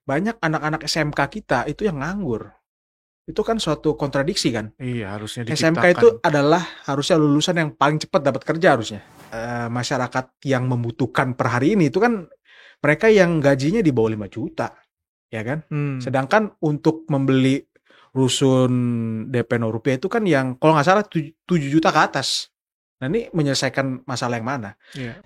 banyak anak-anak SMK kita itu yang nganggur. Itu kan suatu kontradiksi kan. Iya, harusnya SMK diciptakan. itu adalah harusnya lulusan yang paling cepat dapat kerja harusnya. Masyarakat yang membutuhkan per hari ini itu kan mereka yang gajinya di bawah 5 juta, ya kan? Sedangkan untuk membeli rusun DP 0 rupiah itu kan yang kalau nggak salah 7 juta ke atas. Nah ini menyelesaikan masalah yang mana? Iya.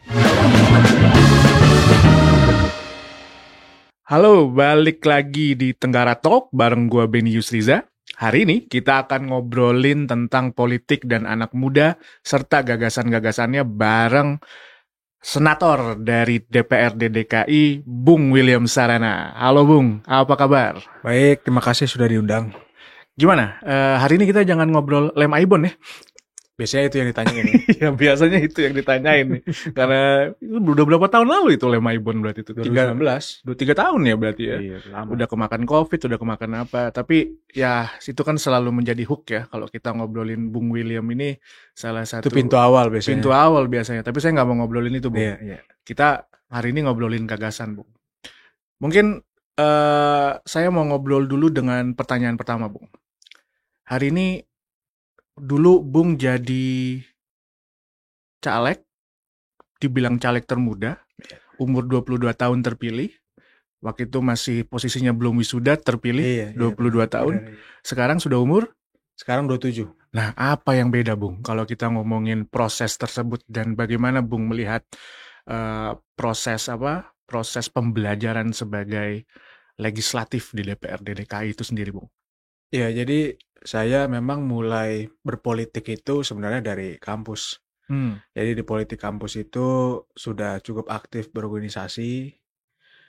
Halo, balik lagi di Tenggara Talk bareng gua Beni Yusriza. Hari ini kita akan ngobrolin tentang politik dan anak muda serta gagasan-gagasannya bareng senator dari DPRD DKI, Bung William Sarana. Halo Bung, apa kabar? Baik, terima kasih sudah diundang. Gimana? Hari ini kita jangan ngobrol lem Aibon ya? Biasanya itu yang ditanyain. Ya biasanya itu yang ditanyain nih. Karena itu udah berapa tahun lalu itu lem Aibon berarti itu? 2019. 3 tahun ya berarti ya? Iya, lama. Udah kemakan COVID, udah kemakan apa. Tapi ya itu kan selalu menjadi hook ya. Kalau kita ngobrolin Bung William ini salah satu. Itu pintu awal biasanya. Pintu awal biasanya. Tapi saya nggak mau ngobrolin itu Bung. Iya. Kita hari ini ngobrolin gagasan Bung. Mungkin saya mau ngobrol dulu dengan pertanyaan pertama Bung. Hari ini dulu Bung jadi caleg, dibilang caleg termuda, umur 22 tahun terpilih. Waktu itu masih posisinya belum wisuda, terpilih 22 tahun. Benar. Sekarang sudah umur? Sekarang 27. Nah, apa yang beda Bung kalau kita ngomongin proses tersebut dan bagaimana Bung melihat proses pembelajaran sebagai legislatif di DPRD DKI itu sendiri Bung? Ya, jadi saya memang mulai berpolitik itu sebenarnya dari kampus. Jadi di politik kampus itu sudah cukup aktif berorganisasi,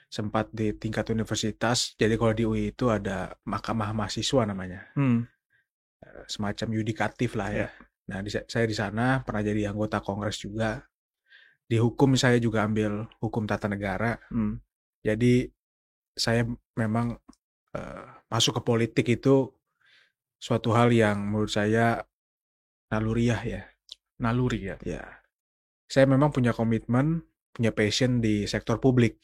sempat di tingkat universitas. Jadi kalau di UI itu ada mahkamah mahasiswa namanya, semacam yudikatif lah ya. Nah, saya di sana pernah jadi anggota kongres juga. Di hukum saya juga ambil hukum tata negara. Jadi saya memang masuk ke politik itu suatu hal yang menurut saya naluriah ya. Naluri ya? Ya. Saya memang punya komitmen, punya passion di sektor publik.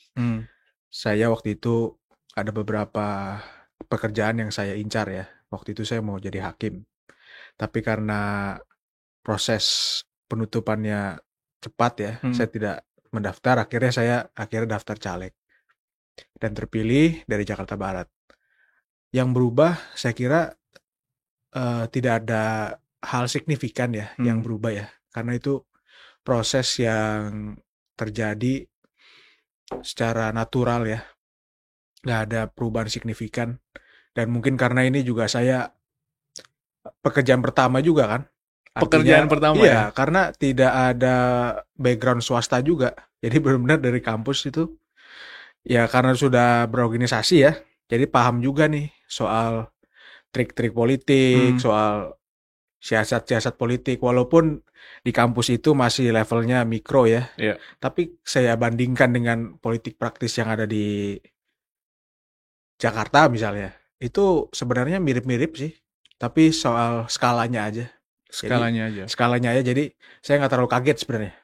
Saya waktu itu ada beberapa pekerjaan yang saya incar ya. Waktu itu saya mau jadi hakim. Tapi karena proses penutupannya cepat ya, saya tidak mendaftar. Akhirnya saya daftar caleg. Dan terpilih dari Jakarta Barat. Yang berubah saya kira tidak ada hal signifikan ya yang berubah ya. Karena itu proses yang terjadi secara natural ya. Nggak ada perubahan signifikan. Dan mungkin karena ini juga saya pekerjaan pertama juga kan. Pekerjaan pertama iya, ya? Karena tidak ada background swasta juga. Jadi benar-benar dari kampus itu. Ya karena sudah berorganisasi ya. Jadi paham juga nih soal trik-trik politik, soal siasat-siasat politik. Walaupun di kampus itu masih levelnya mikro ya. Tapi saya bandingkan dengan politik praktis yang ada di Jakarta misalnya. Itu sebenarnya mirip-mirip sih. Tapi soal skalanya aja. Skalanya aja. Jadi saya nggak terlalu kaget sebenarnya.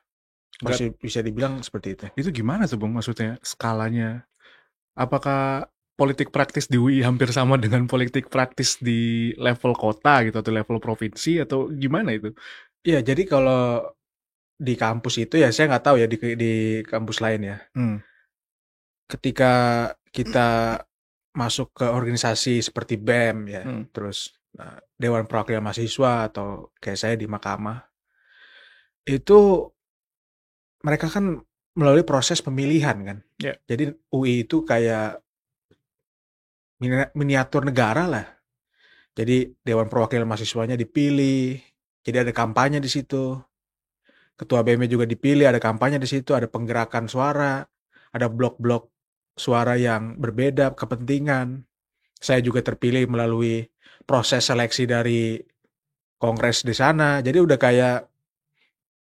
Masih bisa dibilang seperti itu. Itu gimana tuh Bung maksudnya skalanya? Apakah politik praktis di UI hampir sama dengan politik praktis di level kota gitu atau level provinsi atau gimana itu? Iya, jadi kalau di kampus itu ya saya nggak tahu ya di kampus lain ya. Ketika kita masuk ke organisasi seperti BEM ya, terus Dewan Perwakilan Mahasiswa atau kayak saya di Mahkamah, itu mereka kan melalui proses pemilihan kan. Jadi UI itu kayak miniatur negara lah. Jadi Dewan Perwakilan Mahasiswanya dipilih, jadi ada kampanye di situ. Ketua BEM juga dipilih, ada kampanye di situ, ada penggerakan suara, ada blok-blok suara yang berbeda kepentingan. Saya juga terpilih melalui proses seleksi dari kongres di sana. Jadi udah kayak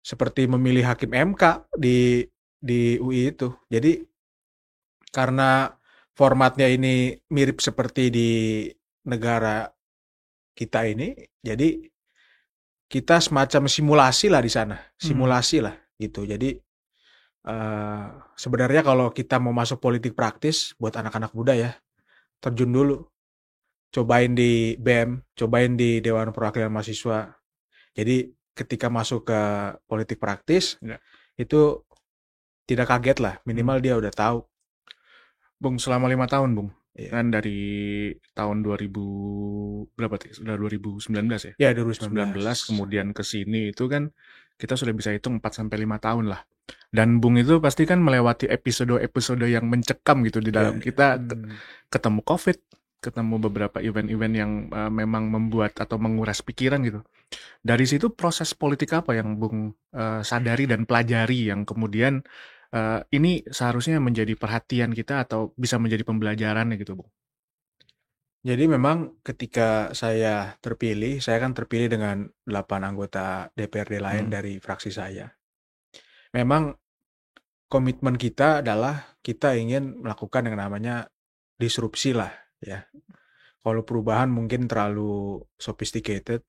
seperti memilih hakim MK di UI itu. Jadi karena formatnya ini mirip seperti di negara kita ini, jadi kita semacam simulasi lah di sana. Simulasi lah gitu. Jadi sebenarnya kalau kita mau masuk politik praktis buat anak-anak muda ya, terjun dulu, cobain di BEM, cobain di Dewan Perwakilan Mahasiswa. Jadi ketika masuk ke politik praktis, Ya. itu tidak kaget lah, minimal dia udah tahu. Bung, selama 5 tahun, Bung. Iya. Kan dari tahun 2000 berapa sih? Sudah 2019 ya? Ya, 2019. Kemudian ke sini itu kan kita sudah bisa hitung 4 sampai 5 tahun lah. Dan Bung itu pasti kan melewati episode-episode yang mencekam gitu di dalam kita, ketemu COVID, ketemu beberapa event-event yang memang membuat atau menguras pikiran gitu. Dari situ proses politik apa yang Bung sadari dan pelajari yang kemudian ini seharusnya menjadi perhatian kita atau bisa menjadi pembelajaran gitu, Bung? Jadi memang ketika saya kan terpilih dengan 8 anggota DPRD lain dari fraksi saya. Memang komitmen kita adalah kita ingin melakukan yang namanya disrupsi lah ya. Kalau perubahan mungkin terlalu sophisticated.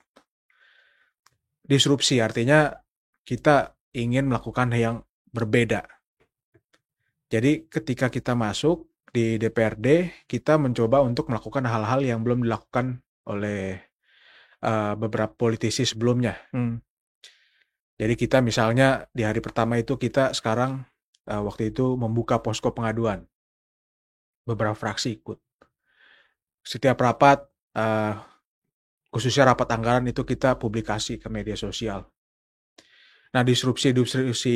Disrupsi artinya kita ingin melakukan yang berbeda. Jadi ketika kita masuk di DPRD, kita mencoba untuk melakukan hal-hal yang belum dilakukan oleh beberapa politisi sebelumnya. Jadi kita misalnya di hari pertama itu kita sekarang waktu itu membuka posko pengaduan. Beberapa fraksi ikut. Setiap rapat, khususnya rapat anggaran itu kita publikasi ke media sosial. Nah, disrupsi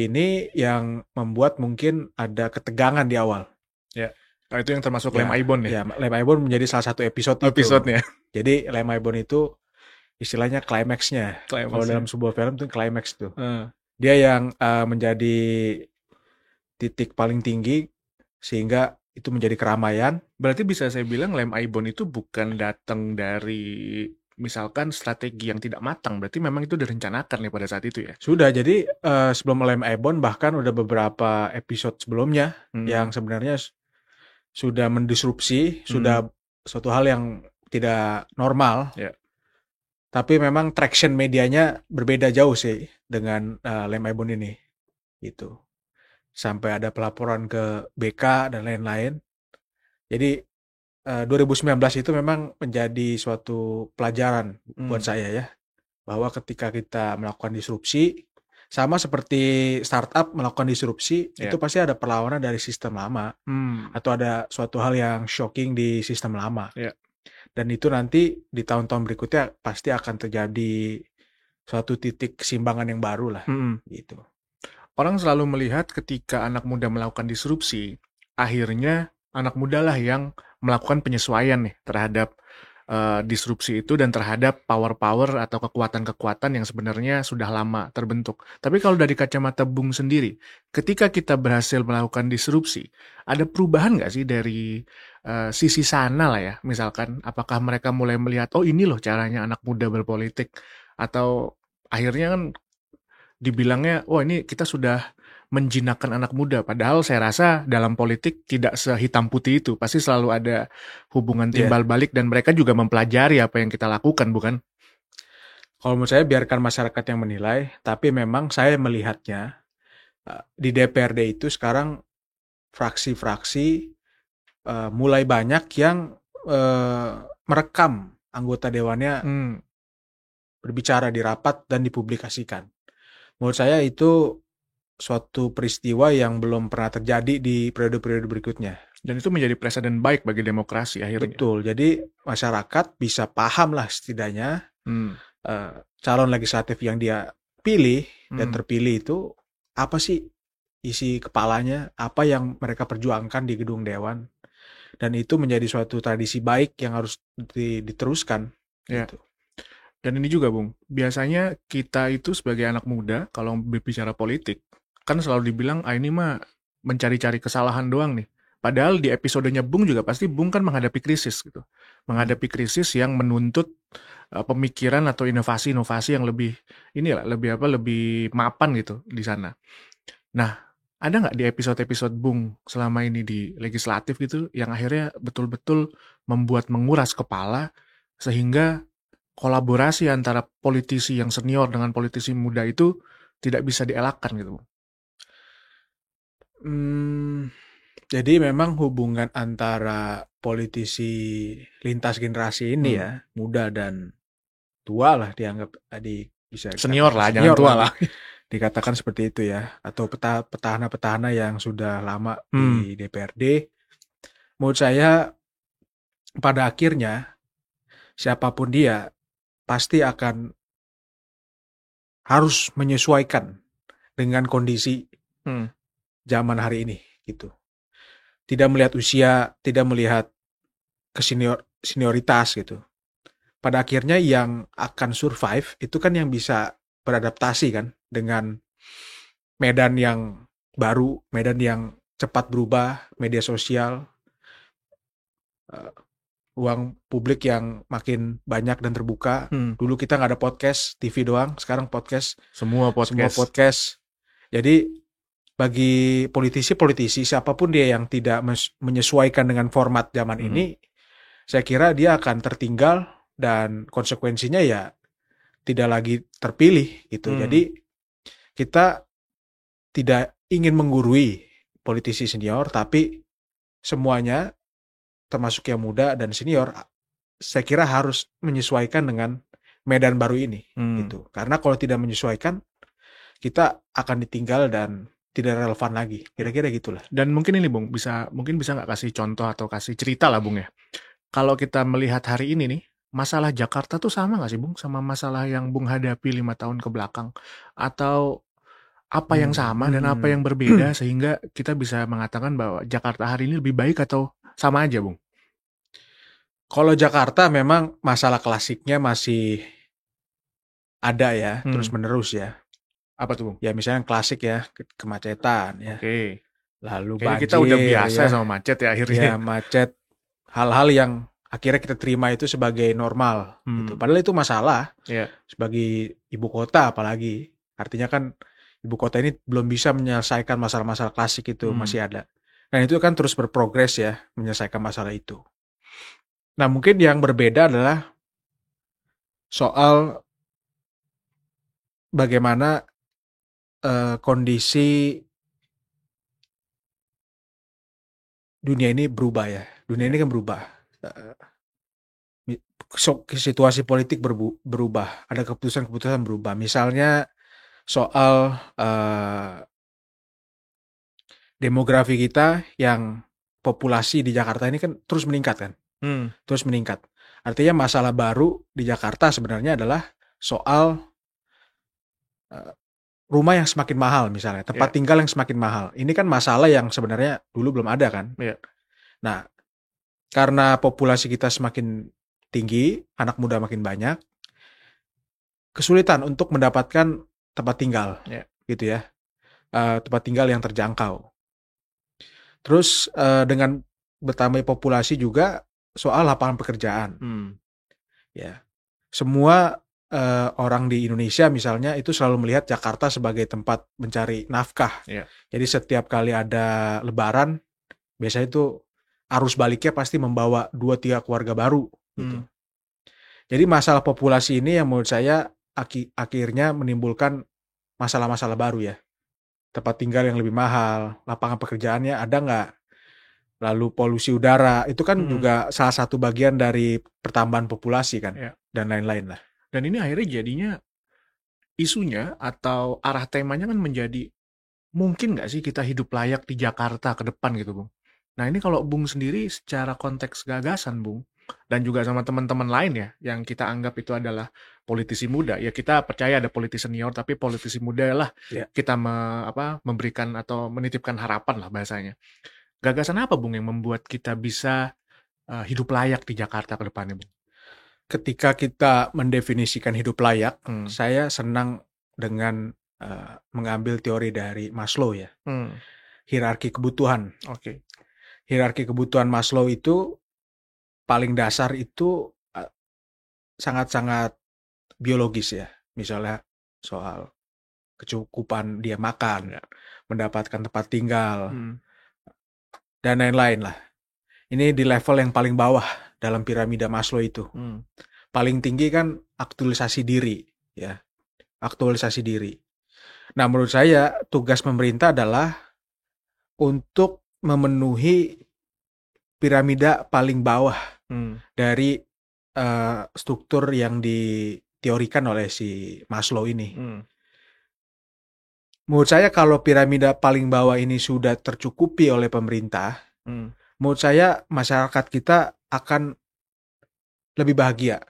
ini yang membuat mungkin ada ketegangan di awal. Ya. Nah, itu yang termasuk lem Aibon ya? Ya, lem Aibon menjadi salah satu episode-nya. Jadi lem Aibon itu istilahnya klimaksnya. Kalau dalam sebuah film itu klimaks tuh. Dia yang menjadi titik paling tinggi sehingga itu menjadi keramaian. Berarti bisa saya bilang lem Aibon itu bukan datang dari misalkan strategi yang tidak matang, berarti memang itu direncanakan ya pada saat itu ya? Sudah, jadi sebelum lem Aibon bahkan udah beberapa episode sebelumnya yang sebenarnya sudah mendisrupsi, sudah suatu hal yang tidak normal. Ya. Tapi memang traction medianya berbeda jauh sih dengan lem Aibon ini. Gitu. Sampai ada pelaporan ke BK dan lain-lain. Jadi 2019 itu memang menjadi suatu pelajaran buat saya ya. Bahwa ketika kita melakukan disrupsi, sama seperti startup melakukan disrupsi, itu pasti ada perlawanan dari sistem lama. Atau ada suatu hal yang shocking di sistem lama. Dan itu nanti di tahun-tahun berikutnya pasti akan terjadi suatu titik keseimbangan yang baru lah. Gitu. Orang selalu melihat ketika anak muda melakukan disrupsi, akhirnya anak muda lah yang melakukan penyesuaian nih terhadap disrupsi itu dan terhadap power-power atau kekuatan-kekuatan yang sebenarnya sudah lama terbentuk. Tapi kalau dari kacamata Bung sendiri, ketika kita berhasil melakukan disrupsi, ada perubahan nggak sih dari sisi sana lah ya? Misalkan, apakah mereka mulai melihat, oh ini loh caranya anak muda berpolitik, atau akhirnya kan dibilangnya, oh ini kita sudah menjinakkan anak muda. Padahal saya rasa dalam politik tidak sehitam putih itu. Pasti selalu ada hubungan timbal balik dan mereka juga mempelajari apa yang kita lakukan, bukan? Kalau menurut saya biarkan masyarakat yang menilai, tapi memang saya melihatnya di DPRD itu sekarang fraksi-fraksi mulai banyak yang merekam anggota dewannya berbicara di rapat dan dipublikasikan. Menurut saya itu suatu peristiwa yang belum pernah terjadi di periode-periode berikutnya. Dan itu menjadi presiden baik bagi demokrasi akhirnya. Betul, jadi masyarakat bisa paham lah setidaknya calon legislatif yang dia pilih dan terpilih itu apa sih isi kepalanya, apa yang mereka perjuangkan di gedung dewan. Dan itu menjadi suatu tradisi baik yang harus diteruskan. Ya. Gitu. Dan ini juga, Bung, biasanya kita itu sebagai anak muda, kalau berbicara politik, kan selalu dibilang, ini mah mencari-cari kesalahan doang nih. Padahal di episodenya Bung juga pasti Bung kan menghadapi krisis gitu. Menghadapi krisis yang menuntut pemikiran atau inovasi-inovasi yang lebih lebih mapan gitu di sana. Nah, ada nggak di episode-episode Bung selama ini di legislatif gitu yang akhirnya betul-betul membuat menguras kepala sehingga kolaborasi antara politisi yang senior dengan politisi muda itu tidak bisa dielakkan gitu? Jadi memang hubungan antara politisi lintas generasi ini ya, muda dan tua lah dianggap bisa Senior lah, jangan senior tua lah. lah. Dikatakan seperti itu ya, atau petahana-petahana yang sudah lama di DPRD. Menurut saya pada akhirnya siapapun dia pasti akan harus menyesuaikan dengan kondisi zaman hari ini gitu. Tidak melihat usia, tidak melihat senioritas gitu. Pada akhirnya yang akan survive itu kan yang bisa beradaptasi kan dengan medan yang baru, medan yang cepat berubah, media sosial, ruang publik yang makin banyak dan terbuka. Dulu kita nggak ada podcast, TV doang, sekarang podcast. Semua podcast. Jadi bagi politisi siapapun dia yang tidak menyesuaikan dengan format zaman ini, saya kira dia akan tertinggal dan konsekuensinya ya tidak lagi terpilih gitu. Jadi kita tidak ingin menggurui politisi senior, tapi semuanya termasuk yang muda dan senior saya kira harus menyesuaikan dengan medan baru ini gitu. Karena kalau tidak menyesuaikan kita akan ditinggal dan tidak relevan lagi. Kira-kira gitulah. Dan mungkin ini Bung, mungkin bisa nggak kasih contoh atau kasih cerita lah Bung ya. Kalau kita melihat hari ini nih, masalah Jakarta tuh sama nggak sih Bung sama masalah yang Bung hadapi 5 tahun ke belakang? Atau apa yang sama dan apa yang berbeda sehingga kita bisa mengatakan bahwa Jakarta hari ini lebih baik atau sama aja Bung? Kalau Jakarta memang masalah klasiknya masih ada ya, terus menerus ya. Apa tuh Bung? Ya misalnya klasik ya, kemacetan ya. Oke. Lalu Kayaknya banjir kita udah biasa ya, sama macet ya akhirnya. ya macet. Hal-hal yang akhirnya kita terima itu sebagai normal gitu. Padahal itu masalah sebagai ibu kota apalagi. Artinya kan ibu kota ini belum bisa menyelesaikan masalah-masalah klasik itu, masih ada. Dan itu kan terus berprogres ya menyelesaikan masalah itu. Nah mungkin yang berbeda adalah soal bagaimana kondisi dunia ini berubah ya. Dunia ini kan berubah. Situasi politik berubah. Ada keputusan-keputusan berubah. Misalnya soal demografi kita yang populasi di Jakarta ini kan terus meningkat kan. Terus meningkat. Artinya masalah baru di Jakarta sebenarnya adalah soal rumah yang semakin mahal misalnya, tempat tinggal yang semakin mahal. Ini kan masalah yang sebenarnya dulu belum ada kan. Nah, karena populasi kita semakin tinggi, anak muda makin banyak, kesulitan untuk mendapatkan tempat tinggal, gitu ya, tempat tinggal yang terjangkau. Terus dengan bertambah populasi juga soal lapangan pekerjaan, ya, semua orang di Indonesia misalnya itu selalu melihat Jakarta sebagai tempat mencari nafkah. Jadi setiap kali ada Lebaran, biasanya itu arus baliknya pasti membawa 2-3 keluarga baru. Gitu. Jadi masalah populasi ini yang menurut saya akhirnya menimbulkan masalah-masalah baru ya. Tempat tinggal yang lebih mahal, lapangan pekerjaannya ada nggak? Lalu polusi udara, itu kan juga salah satu bagian dari pertambahan populasi kan, dan lain-lain lah. Dan ini akhirnya jadinya isunya atau arah temanya kan menjadi mungkin nggak sih kita hidup layak di Jakarta ke depan gitu Bung. Nah ini kalau Bung sendiri secara konteks gagasan Bung, dan juga sama teman-teman lain ya, yang kita anggap itu adalah politisi muda, ya kita percaya ada politisi senior, tapi politisi muda lah kita memberikan atau menitipkan harapan lah bahasanya. Gagasan apa Bung yang membuat kita bisa hidup layak di Jakarta ke depannya Bung? Ketika kita mendefinisikan hidup layak, saya senang dengan mengambil teori dari Maslow ya. Hierarki kebutuhan. Hierarki kebutuhan Maslow itu paling dasar itu sangat-sangat biologis ya. Misalnya soal kecukupan dia makan, mendapatkan tempat tinggal, dan lain-lain lah. Ini di level yang paling bawah dalam piramida Maslow itu. Paling tinggi kan aktualisasi diri, ya. Aktualisasi diri. Nah, menurut saya tugas pemerintah adalah untuk memenuhi piramida paling bawah Hmm. dari struktur yang diteorikan oleh si Maslow ini. Hmm. Menurut saya kalau piramida paling bawah ini sudah tercukupi oleh pemerintah, menurut saya masyarakat kita akan lebih bahagia.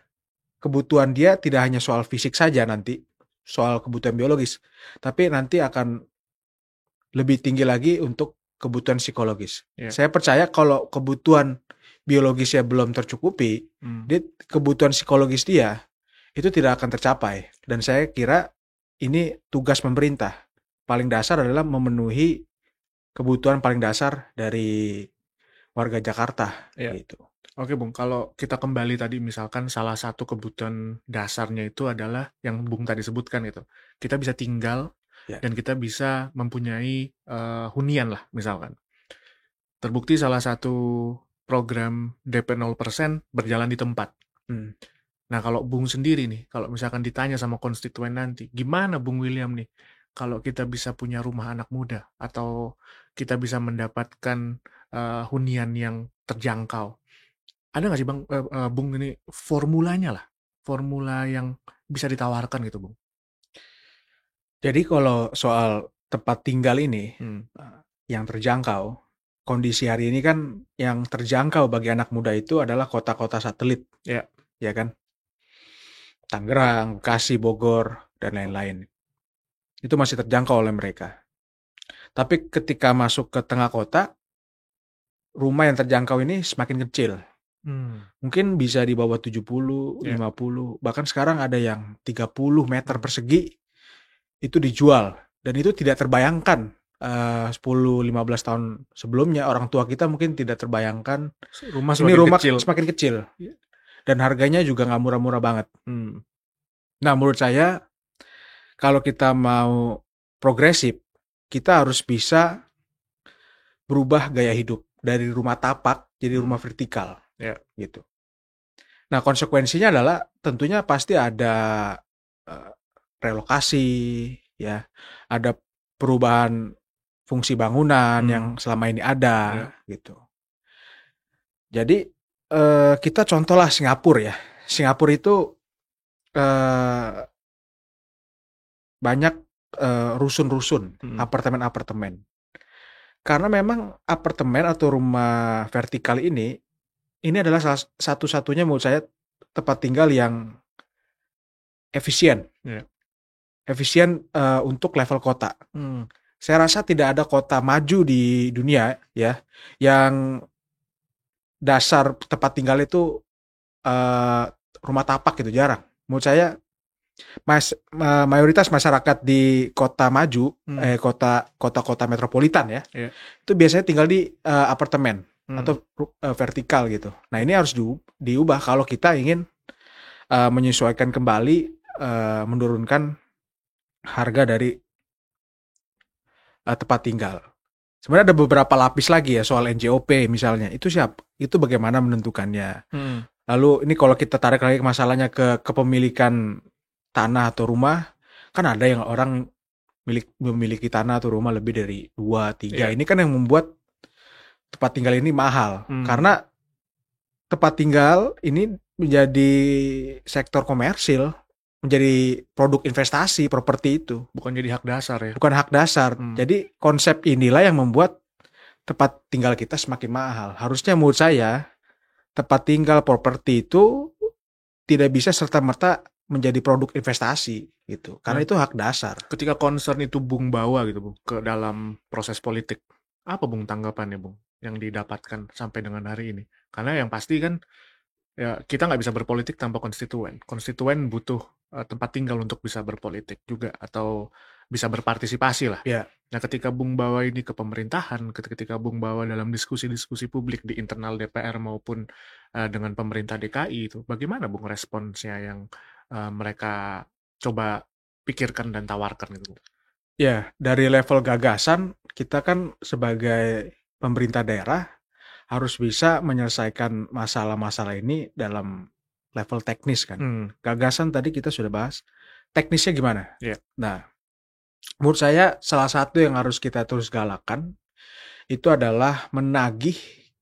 Kebutuhan dia tidak hanya soal fisik saja nanti, soal kebutuhan biologis, tapi nanti akan lebih tinggi lagi untuk kebutuhan psikologis. Yeah. Saya percaya kalau kebutuhan biologisnya belum tercukupi, kebutuhan psikologis dia itu tidak akan tercapai. Dan saya kira ini tugas pemerintah. Paling dasar adalah memenuhi kebutuhan paling dasar dari warga Jakarta. Yeah. Gitu. Oke Bung, kalau kita kembali tadi misalkan salah satu kebutuhan dasarnya itu adalah yang Bung tadi sebutkan itu. Kita bisa tinggal dan kita bisa mempunyai hunian lah misalkan. Terbukti salah satu program DP 0% berjalan di tempat. Nah kalau Bung sendiri nih, kalau misalkan ditanya sama konstituen nanti, gimana Bung William nih kalau kita bisa punya rumah anak muda atau kita bisa mendapatkan hunian yang terjangkau? Ada nggak sih Bung ini formulanya lah, formula yang bisa ditawarkan gitu Bung? Jadi kalau soal tempat tinggal ini yang terjangkau, kondisi hari ini kan yang terjangkau bagi anak muda itu adalah kota-kota satelit, ya kan? Tangerang, Bekasi, Bogor, dan lain-lain. Itu masih terjangkau oleh mereka. Tapi ketika masuk ke tengah kota, rumah yang terjangkau ini semakin kecil. Mungkin bisa di bawah 70, 50, bahkan sekarang ada yang 30 meter persegi itu dijual. Dan itu tidak terbayangkan 10-15 tahun sebelumnya. Orang tua kita mungkin tidak terbayangkan rumah ini rumah semakin kecil. Dan harganya juga nggak murah-murah banget. Nah menurut saya kalau kita mau progresif, kita harus bisa berubah gaya hidup dari rumah tapak jadi rumah vertikal. Gitu. Nah konsekuensinya adalah tentunya pasti ada relokasi, ya, ada perubahan fungsi bangunan yang selama ini ada, gitu. Jadi kita contohlah Singapura ya. Singapura itu banyak rusun-rusun, apartemen-apartemen. Karena memang apartemen atau rumah vertikal ini adalah satu-satunya menurut saya tempat tinggal yang efisien. Efisien untuk level kota. Saya rasa tidak ada kota maju di dunia ya yang dasar tempat tinggal itu rumah tapak gitu, jarang. Menurut saya mayoritas masyarakat di kota maju, kota-kota metropolitan ya, itu biasanya tinggal di apartemen atau vertikal gitu. Nah ini harus diubah kalau kita ingin menyesuaikan kembali, menurunkan harga dari tempat tinggal. Sebenarnya ada beberapa lapis lagi ya soal NJOP misalnya. Itu itu bagaimana menentukannya. Lalu ini kalau kita tarik lagi masalahnya ke kepemilikan tanah atau rumah, kan ada yang orang memiliki tanah atau rumah lebih dari 2-3. Ini kan yang membuat tempat tinggal ini mahal. Karena tempat tinggal ini menjadi sektor komersil, menjadi produk investasi, properti itu. Bukan jadi hak dasar ya? Bukan hak dasar. Jadi konsep inilah yang membuat tempat tinggal kita semakin mahal. Harusnya menurut saya, tempat tinggal properti itu tidak bisa serta-merta menjadi produk investasi gitu. Karena itu hak dasar. Ketika concern itu Bung bawa gitu Bung ke dalam proses politik, apa Bung tanggapannya Bung yang didapatkan sampai dengan hari ini? Karena yang pasti kan ya kita nggak bisa berpolitik tanpa konstituen. Konstituen butuh tempat tinggal untuk bisa berpolitik juga atau bisa berpartisipasi lah. Nah ketika Bung bawa ini ke pemerintahan, ketika Bung bawa dalam diskusi-diskusi publik di internal DPR maupun dengan pemerintah DKI itu, bagaimana Bung responsnya yang mereka coba pikirkan dan tawarkan gitu? Ya, dari level gagasan kita kan sebagai pemerintah daerah harus bisa menyelesaikan masalah-masalah ini dalam level teknis kan. Gagasan tadi kita sudah bahas, teknisnya gimana? Nah, menurut saya salah satu yang harus kita terus galakan itu adalah menagih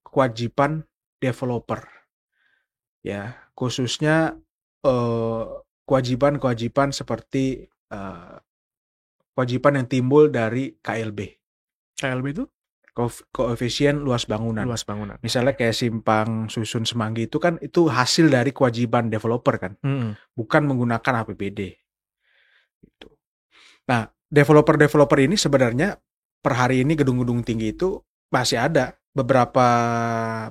kewajiban developer. Ya, khususnya kewajiban-kewajiban seperti kewajiban yang timbul dari KLB. KLB itu Koefisien luas bangunan. luas bangunan. Misalnya kayak Simpang Susun Semanggi itu kan itu hasil dari kewajiban developer kan, bukan menggunakan APBD. Gitu. Nah, developer-developer ini sebenarnya per hari ini gedung-gedung tinggi itu masih ada beberapa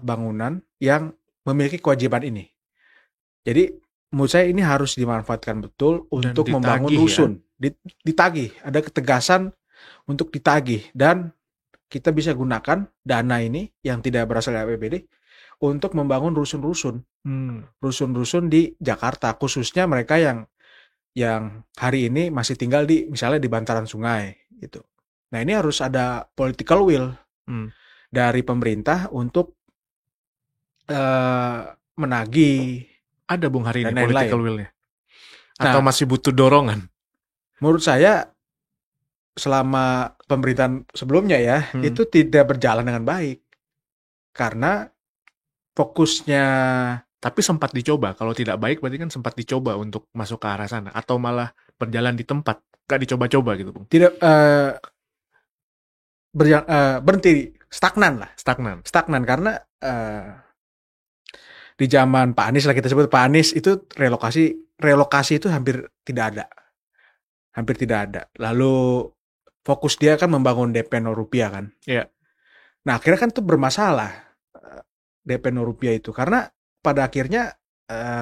bangunan yang memiliki kewajiban ini. Jadi menurut saya ini harus dimanfaatkan betul untuk membangun rusun. Ya? Ditagih, ada ketegasan untuk ditagih, dan kita bisa gunakan dana ini yang tidak berasal dari APBD untuk membangun rusun-rusun. Rusun-rusun di Jakarta, khususnya mereka yang hari ini masih tinggal misalnya di bantaran sungai gitu. Nah, ini harus ada political will dari pemerintah untuk menagih. Ada Bung hari ini political will-nya? Atau masih butuh dorongan? Menurut saya selama pemerintahan sebelumnya ya, itu tidak berjalan dengan baik. Karena fokusnya... Tapi sempat dicoba. Kalau tidak baik berarti kan sempat dicoba untuk masuk ke arah sana. Atau malah berjalan di tempat. Gak dicoba-coba gitu, Bung? Tidak, berhenti. Stagnan lah. Stagnan karena di zaman Pak Anies lah, kita sebut Pak Anies, itu relokasi itu hampir tidak ada. Lalu fokus dia kan membangun DP 0 rupiah kan. Iya. Nah, akhirnya kan itu bermasalah DP 0 rupiah itu, karena pada akhirnya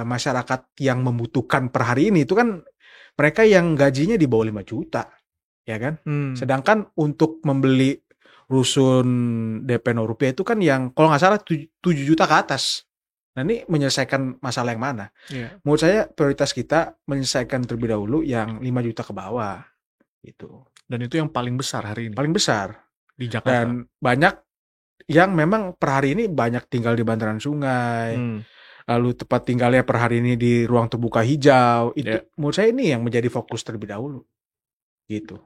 masyarakat yang membutuhkan per hari ini itu kan mereka yang gajinya di bawah 5 juta, ya kan? Sedangkan untuk membeli rusun DP 0 rupiah itu kan yang kalau nggak salah 7 juta ke atas. Nah, ini menyelesaikan masalah yang mana? Yeah. Menurut saya prioritas kita menyelesaikan terlebih dahulu yang 5 juta ke bawah. Gitu. Dan itu yang paling besar hari ini? Paling besar. Di Jakarta? Dan banyak yang memang per hari ini banyak tinggal di bantaran sungai. Lalu tempat tinggalnya per hari ini di ruang terbuka hijau. Itu menurut saya ini yang menjadi fokus terlebih dahulu. Gitu.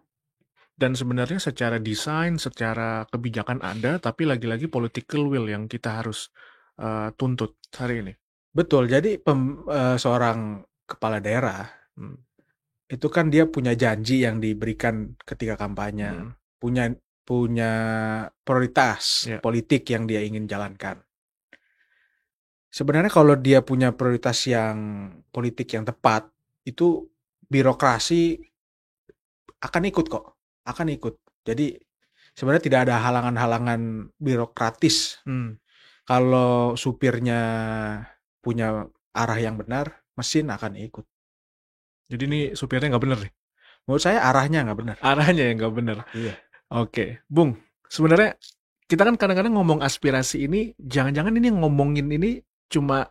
Dan sebenarnya secara desain, secara kebijakan ada, tapi lagi-lagi political will yang kita harus tuntut hari ini. Betul. Jadi seorang kepala daerah itu kan dia punya janji yang diberikan ketika kampanye, punya prioritas politik yang dia ingin jalankan. Sebenarnya kalau dia punya prioritas yang politik yang tepat, itu birokrasi akan ikut. Jadi sebenarnya tidak ada halangan-halangan birokratis. Kalau supirnya punya arah yang benar, mesin akan ikut. Jadi ini supirnya nggak benar nih? Menurut saya arahnya nggak benar. Arahnya yang nggak benar? Iya. Oke. Bung, sebenarnya kita kan kadang-kadang ngomong aspirasi ini, jangan-jangan ini ngomongin ini cuma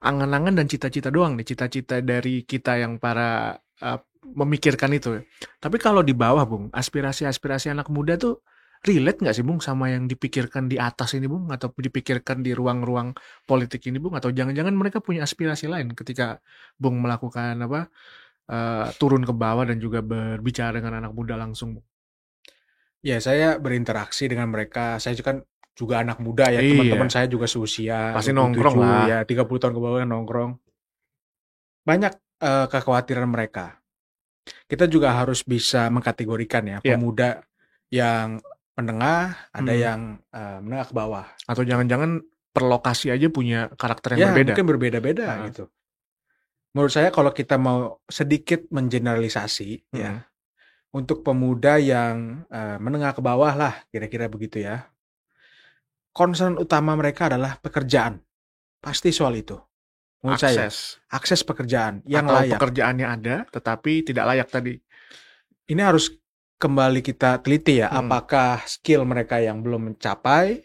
angan-angan dan cita-cita doang nih. Cita-cita dari kita yang para memikirkan itu. Tapi kalau di bawah, Bung, aspirasi-aspirasi anak muda tuh relate nggak sih, Bung, sama yang dipikirkan di atas ini, Bung? Atau dipikirkan di ruang-ruang politik ini, Bung? Atau jangan-jangan mereka punya aspirasi lain ketika Bung melakukan turun ke bawah dan juga berbicara dengan anak muda langsung? Ya, saya berinteraksi dengan mereka. Saya juga anak muda ya, teman-teman saya juga seusia. Pasti nongkrong lah. Ya, 30 tahun ke bawah nongkrong. Banyak kekhawatiran mereka. Kita juga harus bisa mengkategorikan ya, pemuda yang menengah, ada yang menengah ke bawah. Atau jangan-jangan per lokasi aja punya karakter yang berbeda. Mungkin berbeda-beda gitu. Menurut saya kalau kita mau sedikit mengeneralisasi ya, untuk pemuda yang menengah ke bawah lah, kira-kira begitu ya. Concern utama mereka adalah pekerjaan. Pasti soal itu. Menurut saya, akses pekerjaan yang atau layak. Pekerjaannya ada, tetapi tidak layak tadi. Ini harus kembali kita teliti ya, apakah skill mereka yang belum mencapai,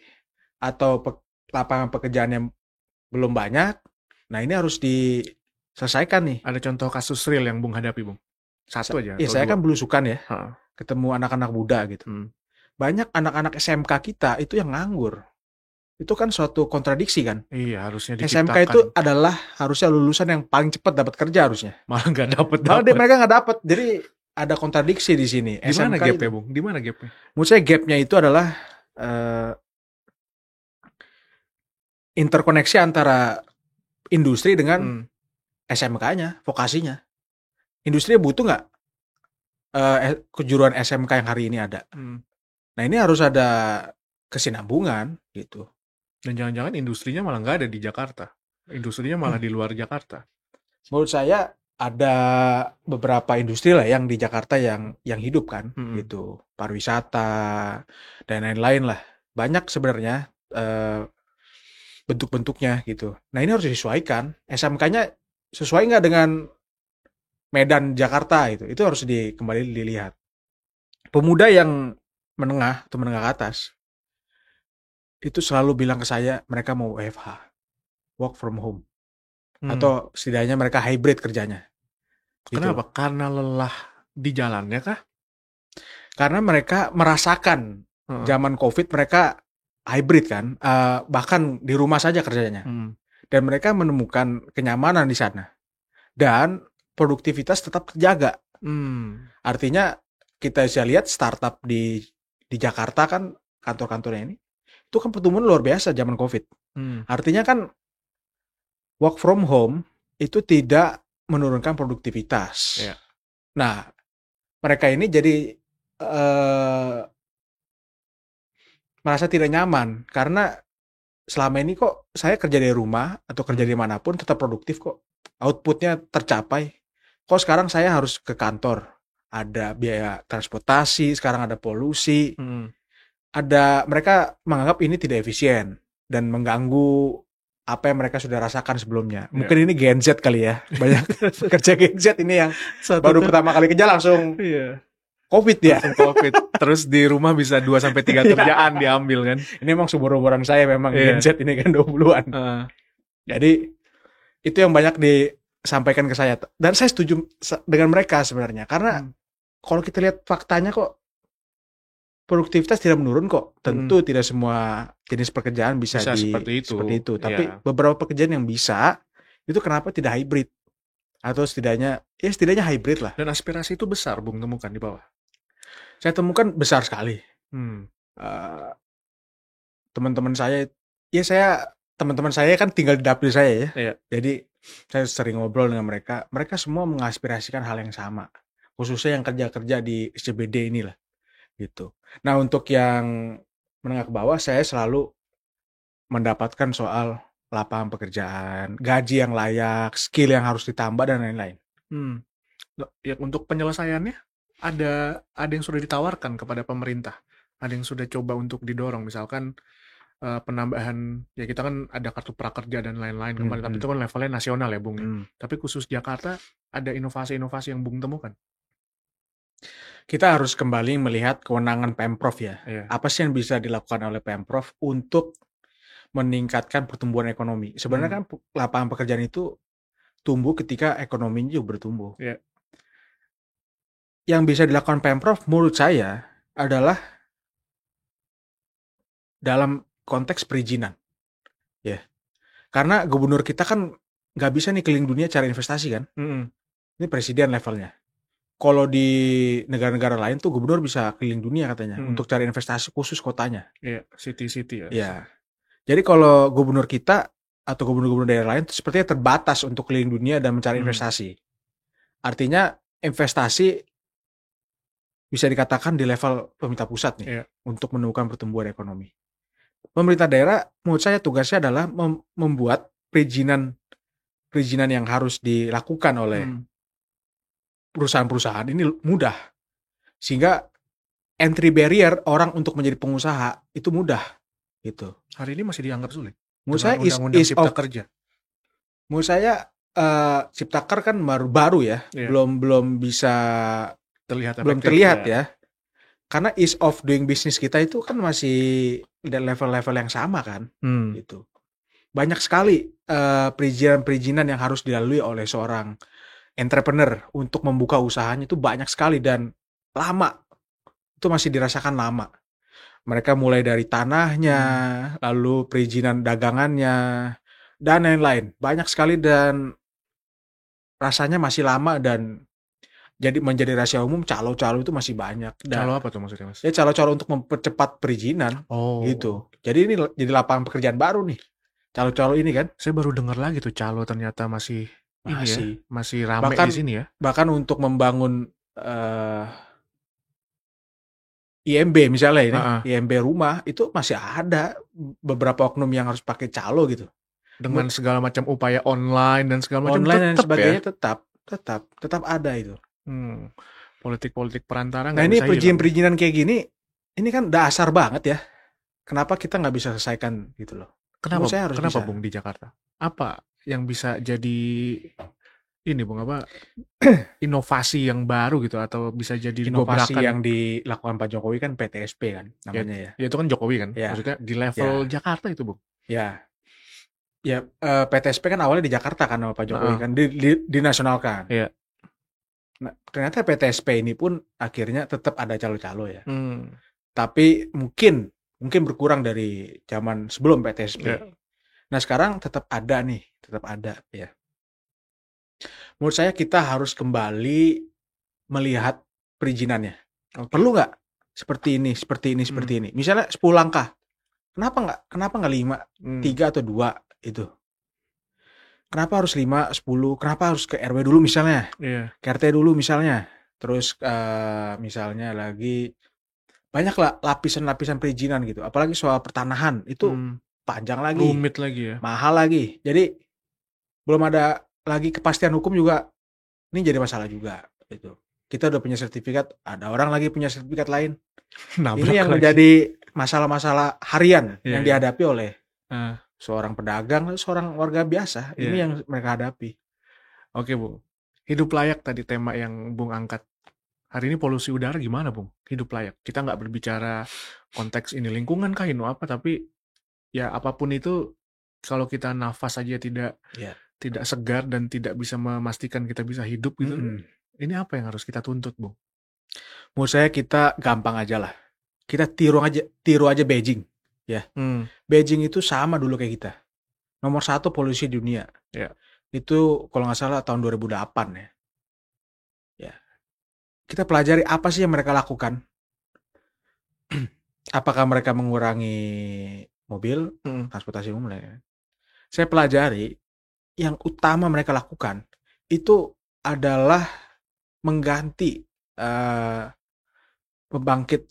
atau lapangan pekerjaan yang belum banyak. Nah, ini harus diselesaikan nih. Ada contoh kasus real yang Bung hadapi, Bung? Satu aja. Iya, saya kan belusukan ya, ketemu anak-anak muda gitu. Banyak anak-anak SMK kita itu yang nganggur. Itu kan suatu kontradiksi kan? Iya, harusnya diciptakan. SMK itu adalah harusnya lulusan yang paling cepat dapat kerja harusnya. Malah nggak dapat. Mereka nggak dapat. Jadi ada kontradiksi di sini. Di mana gapnya, Bung? Di mana gapnya? Menurut saya gapnya itu adalah interkoneksi antara industri dengan SMK-nya, vokasinya. Industri butuh nggak kejuruan SMK yang hari ini ada? Nah ini harus ada kesinambungan gitu. Dan jangan-jangan industrinya malah nggak ada di Jakarta. Industrinya malah di luar Jakarta. Menurut saya ada beberapa industri lah yang di Jakarta yang hidup kan, gitu. Pariwisata dan lain-lain lah. Banyak sebenarnya bentuk-bentuknya gitu. Nah ini harus disesuaikan. SMK-nya sesuai nggak dengan Medan Jakarta itu harus kembali dilihat. Pemuda yang menengah atau menengah ke atas itu selalu bilang ke saya mereka mau WFH, work from home, atau setidaknya mereka hybrid kerjanya. Kenapa? Gitu. Karena lelah di jalannya kah? Karena mereka merasakan zaman COVID mereka hybrid kan, bahkan di rumah saja kerjanya, dan mereka menemukan kenyamanan di sana dan produktivitas tetap terjaga. Artinya kita bisa lihat startup di Jakarta kan, kantor-kantornya ini itu kan pertumbuhan luar biasa zaman COVID. Artinya kan work from home itu tidak menurunkan produktivitas. Yeah. Nah, mereka ini jadi merasa tidak nyaman karena selama ini kok saya kerja dari rumah atau kerja di manapun tetap produktif kok, outputnya tercapai. Kok sekarang saya harus ke kantor, ada biaya transportasi, sekarang ada polusi, ada, mereka menganggap ini tidak efisien dan mengganggu apa yang mereka sudah rasakan sebelumnya. Mungkin ini Gen Z kali ya, banyak kerja Gen Z ini yang baru pertama kali kerja langsung COVID ya. COVID. Terus di rumah bisa 2-3 kerjaan diambil kan. Ini emang sumber-umuran saya memang Gen Z ini kan 20-an. Jadi itu yang banyak disampaikan ke saya. Dan saya setuju dengan mereka sebenarnya. Karena kalau kita lihat faktanya kok produktivitas tidak menurun kok. Tentu tidak semua jenis pekerjaan bisa seperti itu. Tapi beberapa pekerjaan yang bisa, itu kenapa tidak hybrid? Atau setidaknya hybrid lah. Dan aspirasi itu besar, Bung, temukan di bawah. Saya temukan besar sekali. Teman-teman saya, teman-teman saya kan tinggal di dapil saya ya. Jadi saya sering ngobrol dengan mereka. Mereka semua mengaspirasikan hal yang sama. Khususnya yang kerja-kerja di SCBD inilah. Gitu. Nah untuk yang menengah ke bawah saya selalu mendapatkan soal lapangan pekerjaan, gaji yang layak, skill yang harus ditambah dan lain-lain. Ya, untuk penyelesaiannya ada yang sudah ditawarkan kepada pemerintah, ada yang sudah coba untuk didorong, misalkan penambahan, ya kita kan ada kartu prakerja dan lain-lain kemarin, tapi itu kan levelnya nasional ya Bung. Tapi khusus Jakarta ada inovasi-inovasi yang Bung temukan. Kita harus kembali melihat kewenangan Pemprov ya. Apa sih yang bisa dilakukan oleh Pemprov untuk meningkatkan pertumbuhan ekonomi? Sebenarnya kan lapangan pekerjaan itu tumbuh ketika ekonominya juga bertumbuh. Yang bisa dilakukan Pemprov menurut saya adalah dalam konteks perizinan. Karena gubernur kita kan nggak bisa nih keliling dunia cari investasi kan. Ini presiden levelnya. Kalau di negara-negara lain tuh gubernur bisa keliling dunia katanya untuk cari investasi khusus kotanya. City-city ya. Jadi kalau gubernur kita atau gubernur-gubernur daerah lain itu sepertinya terbatas untuk keliling dunia dan mencari investasi. Artinya investasi bisa dikatakan di level pemerintah pusat nih untuk menemukan pertumbuhan ekonomi. Pemerintah daerah menurut saya tugasnya adalah membuat perizinan yang harus dilakukan oleh perusahaan-perusahaan ini mudah, sehingga entry barrier orang untuk menjadi pengusaha itu mudah gitu. Hari ini masih dianggap sulit. Menurut saya Undang-undang Cipta Kerja. Menurut saya Ciptaker kan baru ya, belum bisa terlihat ya. Karena ease of doing business kita itu kan masih di level-level yang sama kan, gitu. Banyak sekali perizinan yang harus dilalui oleh seorang entrepreneur untuk membuka usahanya itu banyak sekali dan lama. Itu masih dirasakan lama. Mereka mulai dari tanahnya, lalu perizinan dagangannya, dan lain-lain. Banyak sekali dan rasanya masih lama dan jadi menjadi rahasia umum calo-calo itu masih banyak. Calo apa tuh maksudnya Mas? Ya calo-calo untuk mempercepat perizinan gitu. Jadi ini jadi lapangan pekerjaan baru nih. Calo-calo ini kan Saya baru dengar lagi tuh calo ternyata masih ini ya, masih. masih rame di Bahkan sini ya. bahkan untuk membangun IMB misalnya ini, Heeh. IMB rumah itu masih ada beberapa oknum yang harus pakai calo gitu. Dengan segala macam upaya online dan segala macam Online dan tetap ya. sebagainya tetap ada itu. Politik-politik perantara Nah nggak ini bisa hilang. perizinan-perizinan kayak gini, ini kan dasar banget ya. Kenapa kita nggak bisa selesaikan gitu loh? Menurut saya harus Kenapa bisa. Bung di Jakarta? Apa yang bisa jadi ini Bung apa inovasi yang baru gitu atau bisa jadi Inovasi gobrakan? yang dilakukan Pak Jokowi kan PTSP kan Ya, namanya ya. ya itu kan Jokowi kan. Ya, Maksudnya di level ya, Jakarta itu Bung. ya, ya. PTSP kan awalnya di Jakarta kan sama Pak Jokowi Heeh. kan dinasionalkan. Iya. Nah, ternyata PTSP ini pun akhirnya tetap ada calo-calo ya. Hmm. Tapi mungkin berkurang dari zaman sebelum PTSP. Ya. Nah sekarang tetap ada nih, tetap ada ya. Menurut saya kita harus kembali melihat perizinannya. Oke. Perlu nggak seperti ini, seperti ini, seperti ini? Misalnya 10 langkah. Kenapa nggak 5, 3 atau 2 itu? Kenapa harus 5, 10? Kenapa harus ke RW dulu misalnya? Iya. Ke RT dulu misalnya. Terus misalnya lagi banyak lah lapisan-lapisan perizinan gitu. Apalagi soal pertanahan itu panjang lagi, rumit lagi ya, mahal lagi. Jadi belum ada lagi kepastian hukum juga. Ini jadi masalah juga gitu. Kita udah punya sertifikat, ada orang lagi punya sertifikat lain. Ini yang menjadi masalah-masalah harian yang dihadapi oleh seorang pedagang, seorang warga biasa. Ini yang mereka hadapi. Oke Bung, hidup layak tadi tema yang Bung angkat. Hari ini polusi udara gimana Bung? Hidup layak. Kita nggak berbicara konteks ini lingkungan kah, ini apa, tapi ya apapun itu, kalau kita nafas aja tidak segar dan tidak bisa memastikan kita bisa hidup gitu, ini apa yang harus kita tuntut Bung? Menurut saya kita gampang aja lah. Kita tiru aja Beijing. Ya, Beijing itu sama dulu kayak kita. Nomor 1 polusi dunia. Ya. Itu kalau nggak salah tahun 2008 ya. Ya. Kita pelajari apa sih yang mereka lakukan. Apakah mereka mengurangi mobil, transportasi umum ya. Saya pelajari yang utama mereka lakukan itu adalah mengganti pembangkit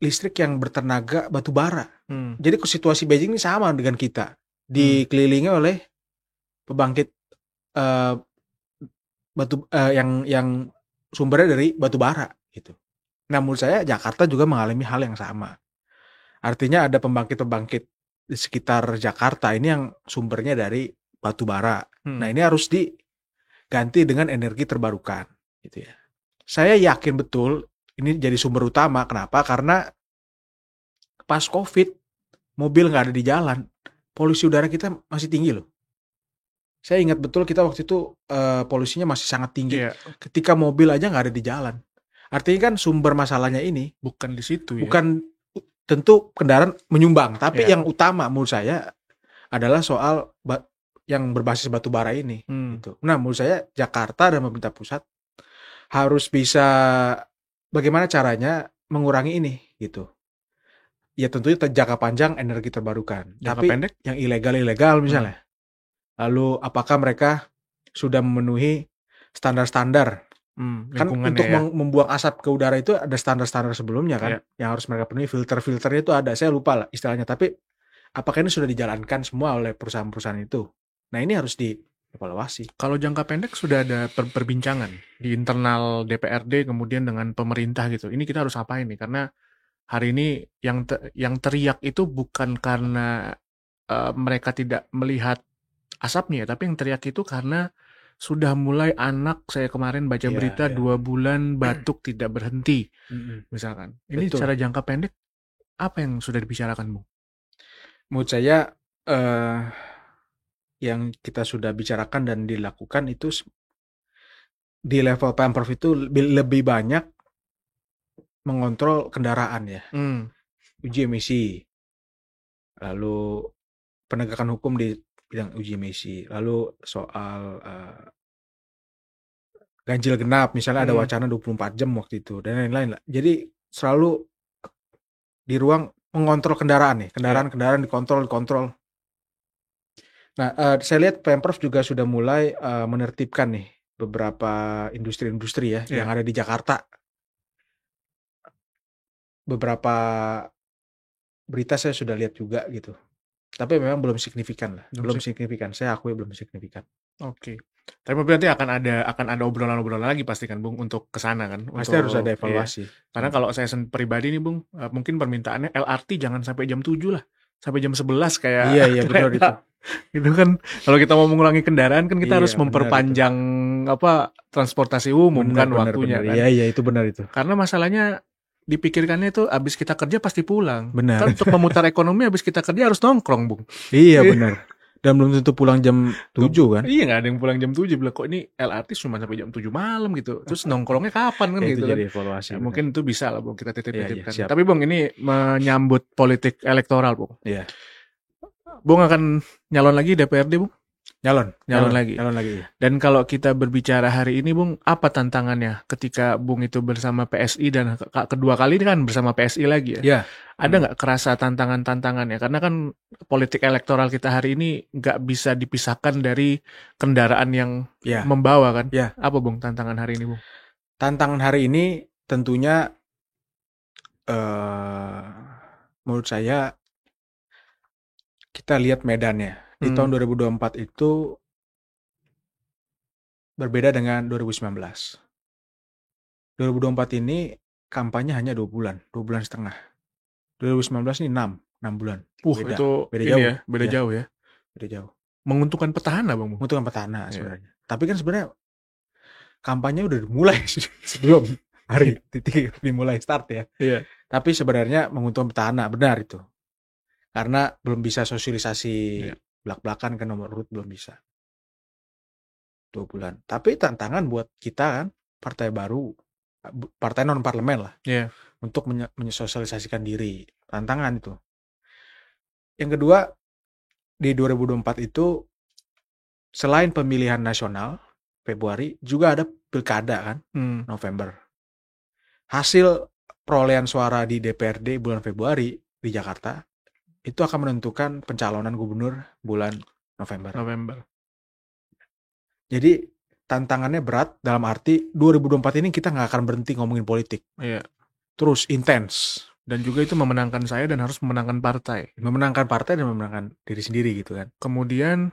listrik yang bertenaga batu bara. Jadi situasi Beijing ini sama dengan kita, dikelilingi oleh pembangkit yang sumbernya dari batu bara gitu. Nah menurut saya Jakarta juga mengalami hal yang sama. Artinya ada pembangkit-pembangkit di sekitar Jakarta ini yang sumbernya dari batu bara. Nah ini harus diganti dengan energi terbarukan gitu ya. Saya yakin betul ini jadi sumber utama. Kenapa? Karena pas COVID mobil nggak ada di jalan, polusi udara kita masih tinggi loh. Saya ingat betul kita waktu itu polusinya masih sangat tinggi. Ketika mobil aja nggak ada di jalan. Artinya kan sumber masalahnya ini bukan di situ ya. Bukan tentu kendaraan menyumbang, tapi yang utama menurut saya adalah soal yang berbasis batu bara ini. Gitu. Nah menurut saya Jakarta dan pemerintah pusat harus bisa bagaimana caranya mengurangi ini gitu. Ya tentunya jangka panjang energi terbarukan. Jangka tapi pendek? Yang ilegal misalnya. Lalu apakah mereka sudah memenuhi standar-standar? Kan untuk membuang asap ke udara itu ada standar-standar sebelumnya kan, yang harus mereka penuhi, filter-filternya itu ada, saya lupa lah istilahnya, tapi apakah ini sudah dijalankan semua oleh perusahaan-perusahaan itu? Nah ini harus dievaluasi. Kalau jangka pendek sudah ada perbincangan di internal DPRD kemudian dengan pemerintah gitu, ini kita harus apain nih, karena hari ini yang teriak itu bukan karena mereka tidak melihat asapnya, tapi yang teriak itu karena sudah mulai anak saya kemarin baca berita 2 bulan batuk tidak berhenti, misalkan. Ini secara jangka pendek apa yang sudah dibicarakan, Bung? Menurut saya yang kita sudah bicarakan dan dilakukan itu di level Pemprov itu lebih banyak mengontrol kendaraan ya, uji emisi, lalu penegakan hukum di bidang uji emisi, lalu soal ganjil genap misalnya ada wacana 24 jam waktu itu dan lain-lain lah. Jadi selalu di ruang mengontrol kendaraan nih, kendaraan dikontrol. Nah, saya lihat Pemprov juga sudah mulai menertibkan nih beberapa industri-industri ya yang ada di Jakarta. Beberapa berita saya sudah lihat juga gitu. Tapi memang belum signifikan lah. Belum signifikan. Saya akui belum signifikan. Oke. Tapi berarti akan ada obrolan-obrolan lagi pasti kan, Bung, untuk ke sana kan? Pasti harus ada evaluasi. Karena kalau saya pribadi nih, Bung, mungkin permintaannya LRT jangan sampai jam 7 lah. Sampai jam 11 kayak Iya benar itu. Itu kan kalau kita mau mengurangi kendaraan kan kita harus memperpanjang transportasi umum kan waktunya kan. Iya itu benar itu. Karena masalahnya dipikirkannya itu abis kita kerja pasti pulang. Benar. Kan untuk memutar ekonomi abis kita kerja harus nongkrong, Bung. Iya benar. Dan belum tentu pulang jam 7 kan? Iya, nggak ada yang pulang jam 7. Bilang kok ini LRT cuma sampai jam 7 malam gitu. Terus nongkrongnya kapan kan ya, gitu itu kan. jadi evaluasi. Ya, mungkin itu bisa lah, Bung, kita titip-titipkan. Iya, tapi Bung, ini menyambut politik elektoral, Bung. Iya. Bung akan nyalon lagi DPRD, Bung? Nyalon lagi. Dan kalau kita berbicara hari ini, Bung, apa tantangannya ketika Bung itu bersama PSI dan kedua kali ini kan bersama PSI lagi ya? Iya. Ada nggak kerasa tantangannya? Karena kan politik elektoral kita hari ini nggak bisa dipisahkan dari kendaraan yang membawa kan? Iya. Apa, Bung, tantangan hari ini, Bung? Tantangan hari ini tentunya menurut saya kita lihat medannya. Di tahun 2024 itu berbeda dengan 2019. 2024 ini kampanye hanya 2 bulan setengah. 2019 ini 6 bulan. Itu beda jauh ya? Beda jauh ya? Beda jauh. Menguntungkan petahana, Bang. Menguntungkan petahana sebenarnya. Tapi kan sebenarnya kampanye udah dimulai sebelum hari titik dimulai start ya. Iya. Tapi sebenarnya menguntungkan petahana, benar itu. Karena belum bisa sosialisasi belak-belakan ke nomor urut, belum bisa. 2 bulan. Tapi tantangan buat kita kan, partai baru, partai non parlemen lah, untuk menyosialisasikan diri. Tantangan itu. Yang kedua, di 2024 itu selain pemilihan nasional Februari, juga ada pilkada kan, November. Hasil perolehan suara di DPRD bulan Februari di Jakarta itu akan menentukan pencalonan gubernur bulan November. Jadi tantangannya berat dalam arti 2024 ini kita nggak akan berhenti ngomongin politik. Iya. Terus intens. Dan juga itu memenangkan saya dan harus memenangkan partai. Memenangkan partai dan memenangkan diri sendiri gitu kan. Kemudian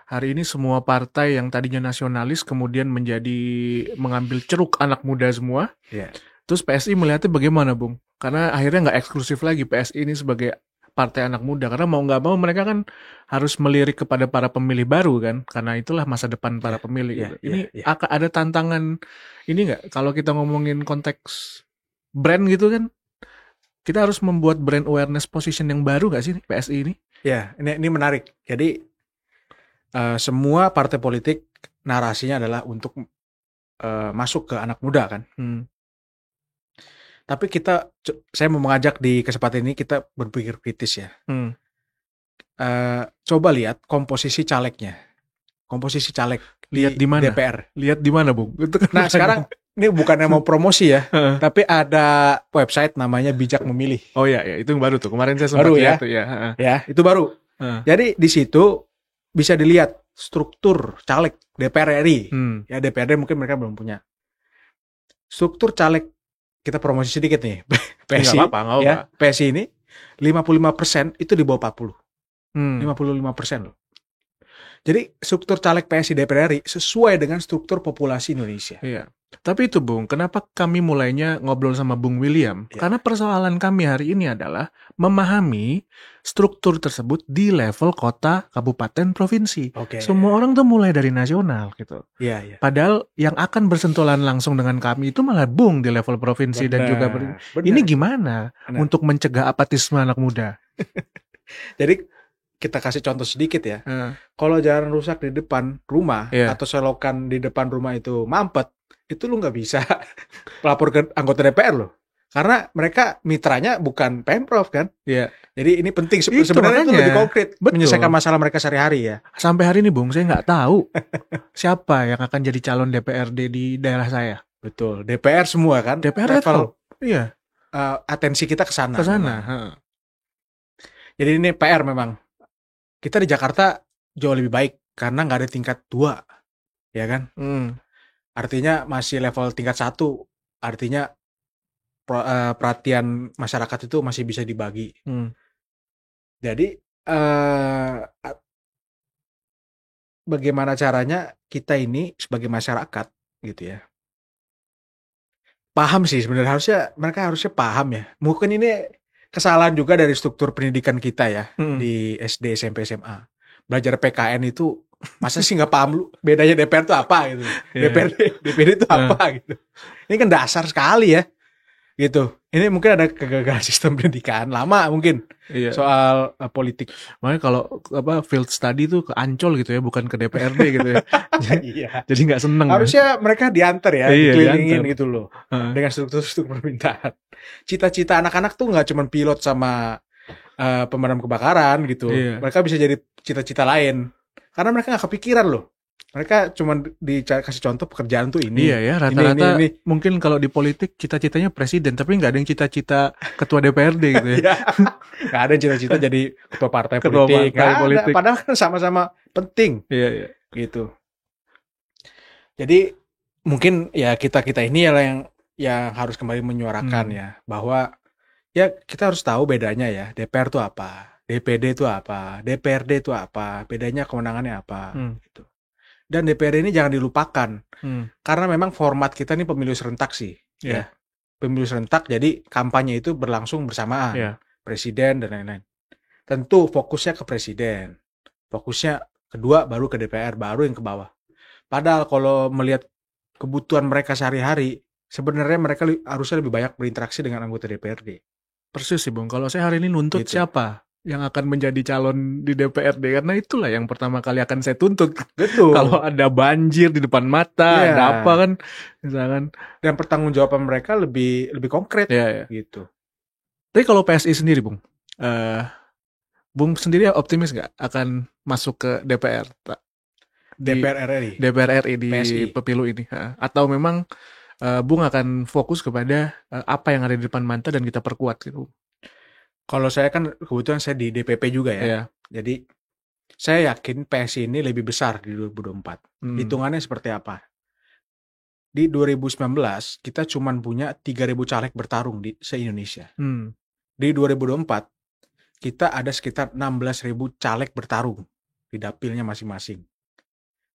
hari ini semua partai yang tadinya nasionalis kemudian mengambil ceruk anak muda semua. Iya. Terus PSI melihatnya bagaimana, Bung? Karena akhirnya nggak eksklusif lagi PSI ini sebagai partai anak muda, karena mau nggak mau mereka kan harus melirik kepada para pemilih baru kan, karena itulah masa depan para pemilih. Ini akan ada tantangan ini nggak? Kalau kita ngomongin konteks brand gitu kan, kita harus membuat brand awareness position yang baru nggak sih PSI ini? Ya, ini menarik. Jadi semua partai politik narasinya adalah untuk masuk ke anak muda kan. Tapi saya mau mengajak di kesempatan ini kita berpikir kritis ya. Coba lihat komposisi calegnya. Komposisi caleg lihat di mana? DPR. Lihat di mana, Bung? Nah, sekarang ini bukannya mau promosi ya, tapi ada website namanya Bijak Memilih. Oh ya, itu yang baru tuh. Kemarin saya sempat lihat tuh ya. Ya, itu baru. Jadi di situ bisa dilihat struktur caleg DPR RI. Ya, DPRD mungkin mereka belum punya. Struktur caleg, kita promosi sedikit nih. PSI, nggak apa-apa. PSI ini 55% itu di bawah 40. 55% loh. Jadi struktur caleg PSI DPR RI sesuai dengan struktur populasi Indonesia. Iya. Tapi itu, Bung, kenapa kami mulainya ngobrol sama Bung William? Ya. Karena persoalan kami hari ini adalah memahami struktur tersebut di level kota, kabupaten, provinsi. Semua orang tuh mulai dari nasional gitu. Iya. Padahal yang akan bersentuhan langsung dengan kami itu malah Bung di level provinsi. Dan juga ini gimana untuk mencegah apatisme anak muda? Jadi kita kasih contoh sedikit ya. Kalau jalan rusak di depan rumah atau selokan di depan rumah itu mampet, itu lu nggak bisa lapor ke anggota DPR loh. Karena mereka mitranya bukan Pemprov kan. Iya. Jadi ini penting sebenarnya itu lebih konkret. Menyelesaikan masalah mereka sehari-hari ya. Sampai hari ini, Bung, saya nggak tahu siapa yang akan jadi calon DPRD di daerah saya. Betul. DPR semua kan. DPR level. Iya. Atensi kita ke sana. Ke sana. Jadi ini PR memang. Kita di Jakarta jauh lebih baik karena nggak ada tingkat 2, ya kan? Artinya masih level tingkat 1, artinya perhatian masyarakat itu masih bisa dibagi. Jadi bagaimana caranya kita ini sebagai masyarakat gitu ya, paham sih sebenarnya, mereka harusnya paham ya. Mungkin ini kesalahan juga dari struktur pendidikan kita ya, di SD, SMP, SMA. Belajar PKN itu masa sih nggak paham lu bedanya DPR itu apa gitu, DPD itu apa gitu. Ini kan dasar sekali ya gitu. Ini mungkin ada kegagalan sistem pendidikan lama mungkin soal politik. Makanya kalau field study tuh ke Ancol gitu ya, bukan ke DPRD gitu ya. Jadi nggak seneng. Harusnya mereka diantar ya, dikelilingin gitu loh, dengan struktur permintaan. Cita-cita anak-anak tuh nggak cuma pilot sama pemadam kebakaran gitu. Mereka bisa jadi cita-cita lain karena mereka nggak kepikiran loh. Mereka cuma dikasih contoh pekerjaan tuh ini. Iya ya, rata-rata ini. Mungkin kalau di politik cita-citanya presiden, tapi nggak ada yang cita-cita ketua DPRD gitu ya. Nggak ada yang cita-cita jadi ketua partai politik. Ada, padahal kan sama-sama penting. Iya. Gitu. Jadi mungkin ya kita ini yang harus kembali menyuarakan ya, bahwa ya kita harus tahu bedanya ya, DPR itu apa, DPD itu apa, DPRD itu apa, bedanya kewenangannya apa gitu. Dan DPR ini jangan dilupakan, karena memang format kita ini pemilu serentak sih, ya. Pemilu serentak, jadi kampanye itu berlangsung bersamaan, presiden dan lain-lain. Tentu fokusnya ke presiden, fokusnya kedua baru ke DPR, baru yang ke bawah. Padahal kalau melihat kebutuhan mereka sehari-hari, sebenarnya mereka harusnya lebih banyak berinteraksi dengan anggota DPRD. Persis sih Bung, kalau saya hari ini nuntut gitu. Siapa yang akan menjadi calon di DPRD, karena itulah yang pertama kali akan saya tuntut. Betul. Kalau ada banjir di depan mata, ada apa kan, misalkan. Dan pertanggungjawaban mereka lebih konkret, gitu. Tapi kalau PSI sendiri, Bung, Bung sendiri optimis nggak akan masuk ke DPR? DPR RI di PSI. pemilu ini, atau memang Bung akan fokus kepada apa yang ada di depan mata dan kita perkuat gitu? Kalau saya kan kebetulan saya di DPP juga ya. Jadi saya yakin PSI ini lebih besar di 2024. Hitungannya seperti apa? Di 2019 kita cuma punya 3.000 caleg bertarung di se-Indonesia. Di 2024 kita ada sekitar 16.000 caleg bertarung di dapilnya masing-masing.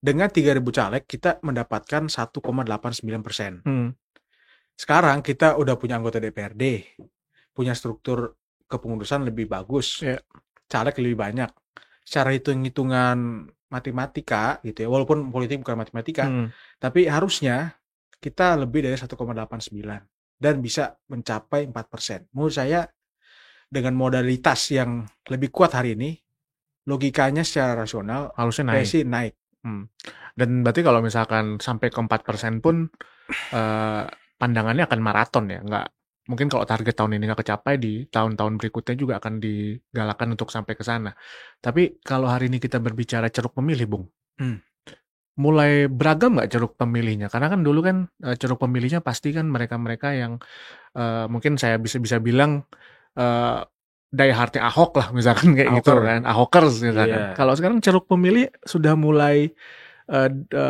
Dengan 3.000 caleg kita mendapatkan 1,89%. Sekarang kita udah punya anggota DPRD, punya struktur kepengurusan lebih bagus, caleg lebih banyak. Secara hitung-hitungan matematika gitu ya, walaupun politik bukan matematika, tapi harusnya kita lebih dari 1,89 dan bisa mencapai 4%. Menurut saya dengan modalitas yang lebih kuat hari ini, logikanya secara rasional harusnya naik. Dan berarti kalau misalkan sampai ke 4% pun pandangannya akan maraton ya, nggak mungkin kalau target tahun ini nggak kecapai, di tahun-tahun berikutnya juga akan digalakan untuk sampai ke sana. Tapi kalau hari ini kita berbicara ceruk pemilih, Bung, mulai beragam nggak ceruk pemilihnya? Karena kan dulu kan ceruk pemilihnya pasti kan mereka-mereka yang mungkin saya bisa bilang die hardnya Ahok lah misalkan kayak gitu kan, Ahokers misalkan. Kalau sekarang ceruk pemilih sudah mulai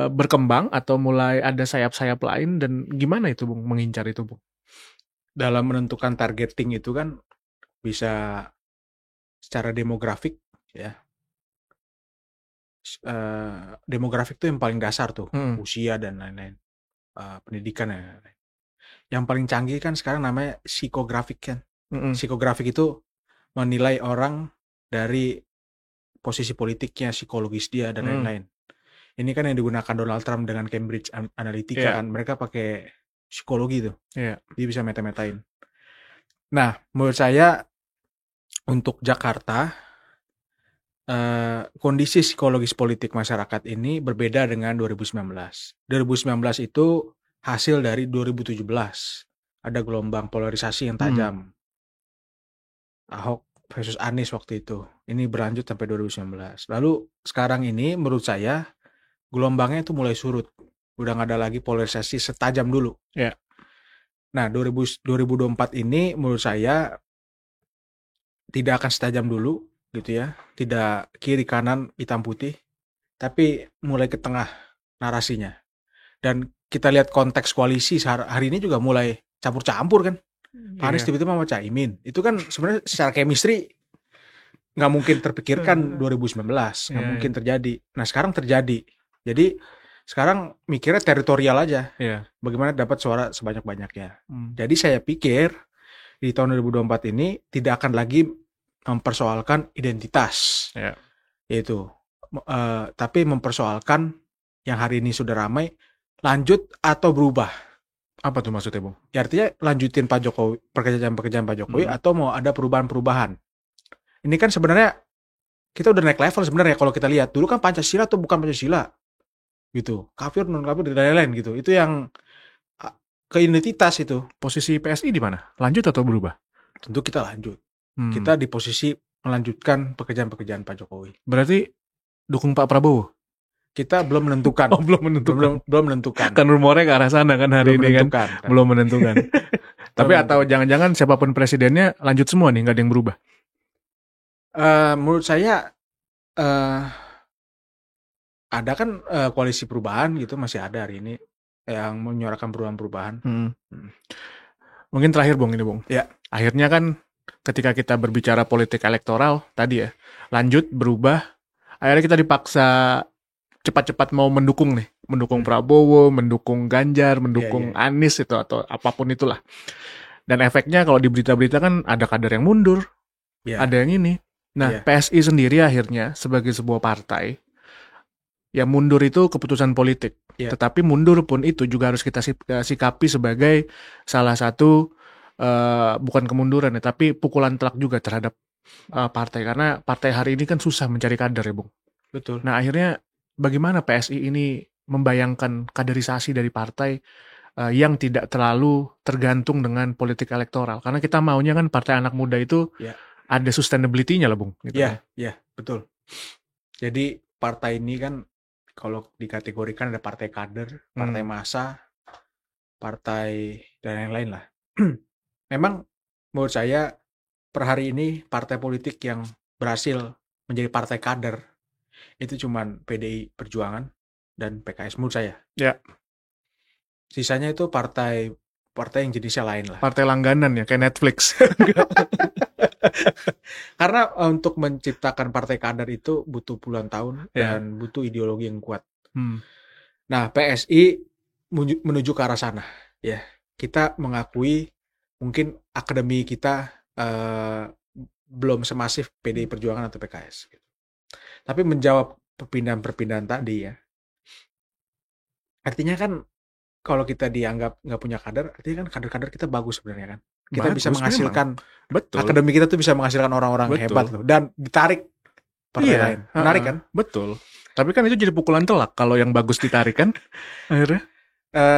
berkembang atau mulai ada sayap-sayap lain, dan gimana itu Bung mengincar itu Bung? Dalam menentukan targeting itu kan bisa secara demografik ya. Demografik tuh yang paling dasar tuh, usia dan lain-lain, pendidikan dan lain-lain. Yang paling canggih kan sekarang namanya psikografik kan. Psikografik itu menilai orang dari posisi politiknya, psikologis dia dan lain-lain. Ini kan yang digunakan Donald Trump dengan Cambridge Analytica kan, mereka pakai psikologi tuh, dia bisa meta-metain. Nah, menurut saya untuk Jakarta, kondisi psikologis politik masyarakat ini berbeda dengan 2019. 2019 itu hasil dari 2017, ada gelombang polarisasi yang tajam. Ahok versus Anies waktu itu. Ini berlanjut sampai 2019. Lalu sekarang ini menurut saya gelombangnya itu mulai surut. Udah nggak ada lagi polarisasi setajam dulu. Nah, 2024 ini menurut saya tidak akan setajam dulu. gitu ya, tidak kiri kanan hitam putih, tapi mulai ke tengah narasinya. Dan kita lihat konteks koalisi hari ini juga mulai campur-campur kan. Anies tiba-tiba sama Caimin. Itu kan sebenarnya secara chemistry nggak mungkin terpikirkan 2019, nggak mungkin terjadi. Nah sekarang terjadi. Jadi sekarang mikirnya teritorial aja. Bagaimana dapat suara sebanyak-banyaknya. Jadi saya pikir di tahun 2024 ini tidak akan lagi mempersoalkan identitas. Yaitu tapi mempersoalkan yang hari ini sudah ramai, lanjut atau berubah. Apa tuh maksudnya, Bung? Ya, artinya lanjutin Pak Jokowi, pekerjaan Pak Jokowi, atau mau ada perubahan-perubahan. Ini kan sebenarnya kita udah naik level sebenarnya kalau kita lihat. Dulu kan Pancasila atau bukan Pancasila. Gitu. Kafir, non kafir, dan lain-lain gitu. Itu yang ke identitas itu. Posisi PSI di mana? Lanjut atau berubah? Tentu kita lanjut. Kita di posisi melanjutkan pekerjaan-pekerjaan Pak Jokowi. Berarti dukung Pak Prabowo? Kita belum menentukan. Belum menentukan. Kan rumornya ke arah sana kan hari ini kan. Belum menentukan. Tapi atau jangan-jangan siapapun presidennya lanjut semua nih, nggak ada yang berubah? Menurut saya ada kan koalisi perubahan gitu, masih ada hari ini yang menyuarakan perubahan-perubahan. Mungkin terakhir, Bung, ini, Bung. Ya. Akhirnya kan ketika kita berbicara politik elektoral tadi ya, lanjut berubah, akhirnya kita dipaksa cepat-cepat mau mendukung Prabowo, mendukung Ganjar, mendukung Anies itu atau apapun itulah. Dan efeknya kalau di berita-berita kan ada kader yang mundur, ada yang ini. Nah, PSI sendiri akhirnya sebagai sebuah partai, ya mundur itu keputusan politik. Tetapi mundur pun itu juga harus kita sikapi sebagai salah satu bukan kemunduran ya, tapi pukulan telak juga terhadap partai. Karena partai hari ini kan susah mencari kader ya, Bung. Betul. Nah, akhirnya bagaimana PSI ini membayangkan kaderisasi dari partai yang tidak terlalu tergantung dengan politik elektoral? Karena kita maunya kan partai anak muda itu ada sustainability-nya lah, Bung. Iya, betul. Jadi partai ini kan kalau dikategorikan ada partai kader, partai massa, partai dan yang lain lah. Memang menurut saya per hari ini partai politik yang berhasil menjadi partai kader itu cuman PDI Perjuangan dan PKS menurut saya. Sisanya itu partai yang jenisnya lain lah. Partai langganan ya, kayak Netflix. Karena untuk menciptakan partai kader itu butuh puluhan tahun dan butuh ideologi yang kuat. Nah, PSI menuju ke arah sana. Ya, kita mengakui mungkin akademi kita belum semasif PDI Perjuangan atau PKS. Tapi menjawab perpindahan-perpindahan tadi ya, artinya kan kalau kita dianggap nggak punya kader, artinya kan kader-kader kita bagus sebenarnya kan. Kita bisa menghasilkan, akademi kita tuh bisa menghasilkan orang-orang hebat loh, dan ditarik partai lain. Menarik kan? Betul. Tapi kan itu jadi pukulan telak kalau yang bagus ditarik kan akhirnya.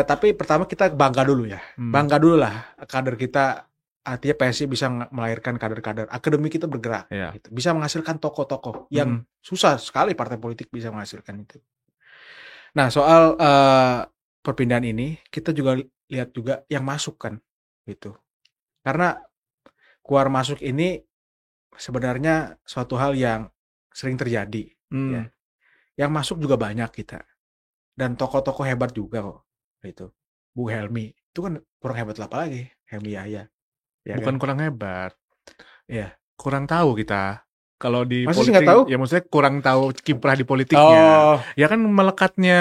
Tapi pertama kita bangga dulu ya. Bangga dulu lah kader kita. Artinya PSI bisa melahirkan kader-kader. Akademi kita bergerak. Gitu. Bisa menghasilkan tokoh-tokoh yang susah sekali partai politik bisa menghasilkan itu. Nah, soal perpindahan ini kita juga lihat juga yang masuk kan gitu. Karena keluar masuk ini sebenarnya suatu hal yang sering terjadi ya. Yang masuk juga banyak kita. Dan tokoh-tokoh hebat juga kok gitu. Bu Helmi itu kan kurang hebat apa lagi? Helmi Yahya. Ya, bukan kan? Kurang hebat. Ya, kurang tahu kita. Kalau di politik, tahu? Ya maksudnya kurang tahu kiprah di politiknya. Ya kan melekatnya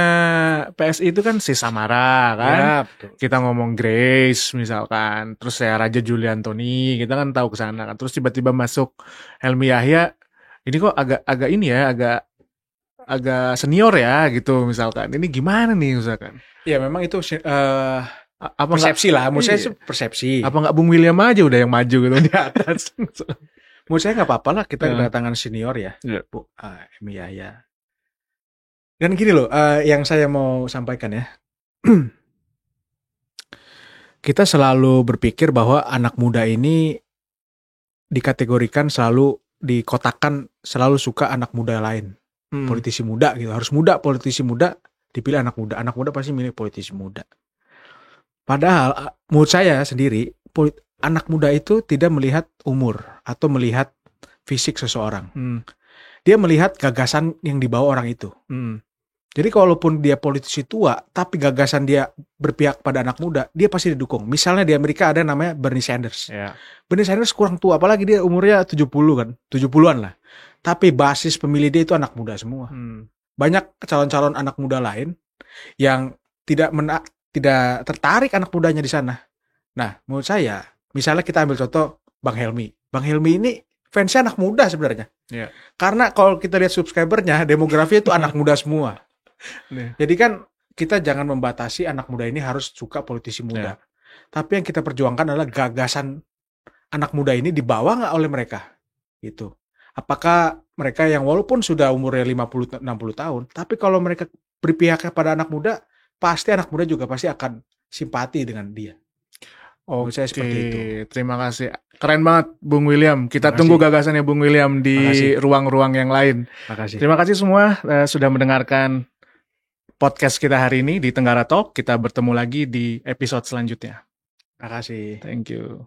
PSI itu kan si Samara kan. Ya, kita ngomong Grace misalkan, terus saya Raja Juliantoni, kita kan tahu ke sana kan. Terus tiba-tiba masuk Helmi Yahya. Ini kok agak ini ya, agak senior ya gitu misalkan. Ini gimana nih misalkan? Ya memang itu apa persepsi lah, menurut saya persepsi. Apa nggak Bung William aja udah yang maju gitu di atas? Menurut saya nggak apa-apa lah kita kedatangan senior ya, Bu Helmi Yahya. Dan gini loh, yang saya mau sampaikan ya, kita selalu berpikir bahwa anak muda ini dikategorikan selalu dikotakan selalu suka anak muda lain, politisi muda gitu, harus muda, politisi muda dipilih anak muda pasti milih politisi muda. Padahal menurut saya sendiri anak muda itu tidak melihat umur atau melihat fisik seseorang. Dia melihat gagasan yang dibawa orang itu. Jadi kalaupun dia politisi tua, tapi gagasan dia berpihak pada anak muda, dia pasti didukung. Misalnya di Amerika ada namanya Bernie Sanders. Yeah. Bernie Sanders kurang tua, apalagi dia umurnya 70 kan, 70-an lah. Tapi basis pemilih dia itu anak muda semua. Banyak calon-calon anak muda lain yang tidak tertarik anak mudanya di sana. Nah, menurut saya, misalnya kita ambil contoh Bang Helmi. Bang Helmi ini fansnya anak muda sebenarnya. Yeah. Karena kalau kita lihat subscribernya, demografi itu anak muda semua. Jadi kan kita jangan membatasi anak muda ini harus suka politisi muda. Tapi yang kita perjuangkan adalah gagasan anak muda ini dibawa nggak oleh mereka. Gitu. Apakah mereka yang walaupun sudah umurnya 50-60 tahun, tapi kalau mereka berpihak pada anak muda, pasti anak muda juga pasti akan simpati dengan dia. Oke, saya seperti itu. Terima kasih. Keren banget Bung William. Kita tunggu gagasannya Bung William di ruang-ruang yang lain. Terima kasih semua sudah mendengarkan podcast kita hari ini di Tenggara Talk. Kita bertemu lagi di episode selanjutnya. Terima kasih. Thank you.